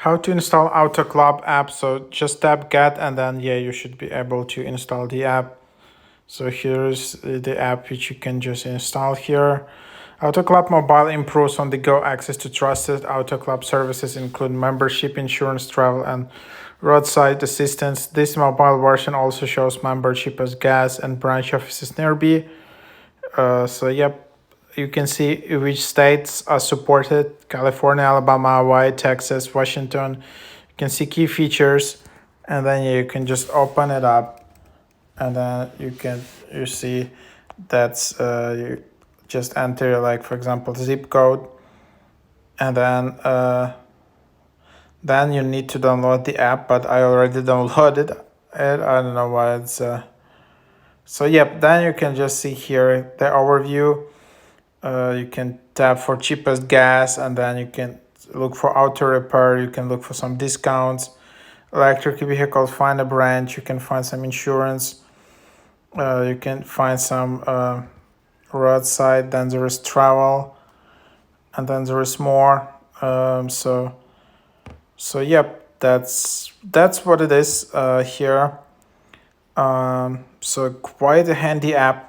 How to install Auto Club app. So just tap get and then yeah, you should be able to install the app. So here's the app which you can just install here. Auto Club Mobile improves on-the-go access to trusted Auto Club services, include membership, insurance, travel, and roadside assistance. This mobile version also shows membership as gas and branch offices nearby. So yep, you can see which states are supported: California, Alabama, Hawaii, Texas, Washington. You can see key features, and then you can just open it up, and then you see that's you just enter, like, for example, zip code, and then you need to download the app, but I already downloaded it. I don't know why it's so yep, then you can just see here the overview. You can tap for cheapest gas, and then you can look for auto repair. You can look for some discounts, electric vehicles, find a branch. You can find some insurance. You can find some roadside. Then there is travel, and then there is more. So yep, that's what it is here. So quite a handy app.